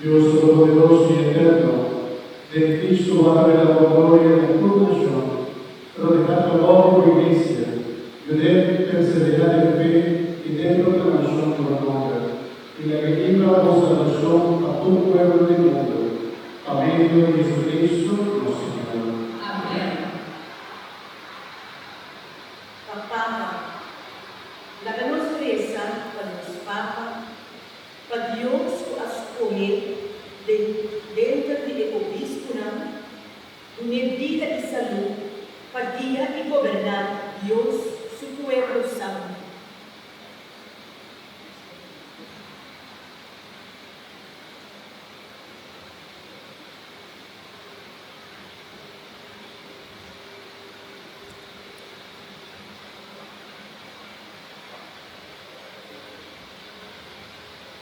Dios Todopoderoso y Eterno, de Cristo guardar la gloria y la proclamación, pero dejar la obra por iglesia, yo debo perseverar en fe y de proclamación de la gloria, y la que lleva la salvación a todo pueblo del mundo, a medio de Jesucristo, nuestro Señor. Amén. Papa, la nostra resa per il Papa, per Dios a escolher dentro de Obispo, una vida y salud, para guiar y gobernar Dios, su pueblo santo.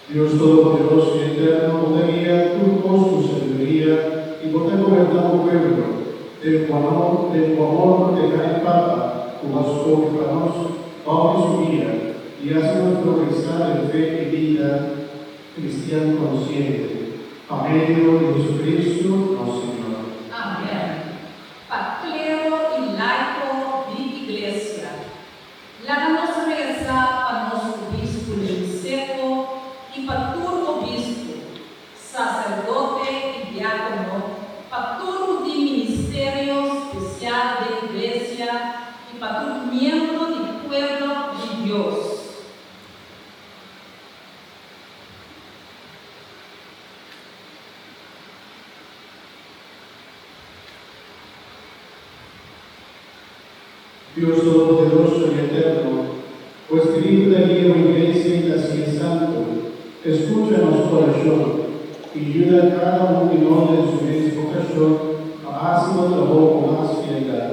Dios Todopoderoso y Eterno, vos te guía con su sabiduría y vos te gobernado pueblo, del tu amor proteger el Papa, como escoge para nosotros, Pablo su guía, y haznos progresar en fe y vida cristiano consciente, a medio de Jesucristo, nuestro Señor. Amén. Para clero y laico de iglesia, la nostra reza para nuestro obispo Giuseppe y para tu obispo, sacerdote y diácono, para tu ministerio especial de iglesia y para tu miembro del pueblo de Dios. Dios Todopoderoso y Eterno, o Espíritu de guía o iglesia y la Cien Santo, escucha nuestro corazón y ayuda a cada uno de su misma vocación a hacer nuestro trabajo con más fidelidad.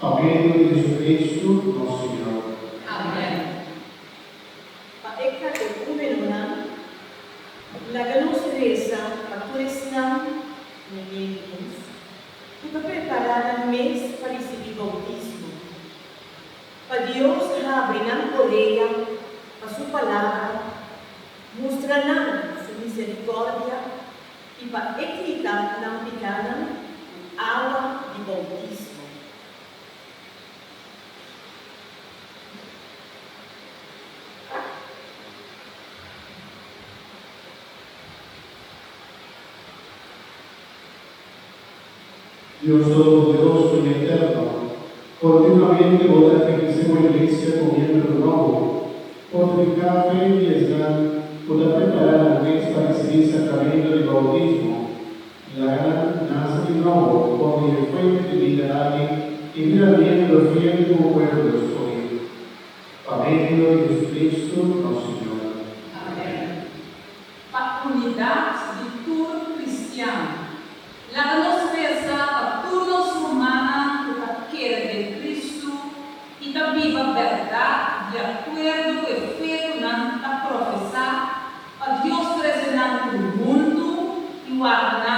A medio de Jesucristo, nuestro Señor. Amén. Pa eka ekumenon, la nostra resa para turismo niños, para preparar el mes para recibir bautismo. Para Dios abre la orella a su palabra, mostrará su misericordia y para equilibrar la picada agua de bautismo. Dios Todopoderoso y Eterno, continuamente vos enriquecemos la iglesia con miembros nuevos, fortificar fe y piedad, para preparar la mes para recibir sacramento del bautismo, la gran nace de nuevo, por el fuente de vida alguien, y mira bien los fieles como pueblo escogido. A medio de Jesucristo, nuestro Señor. Amén. Para unidad de todo cristiano, la nostra reza para todos humanos que quieren de Cristo y da viva verdad de acuerdo con el fe a profesar a Dios presente no mundo e guardar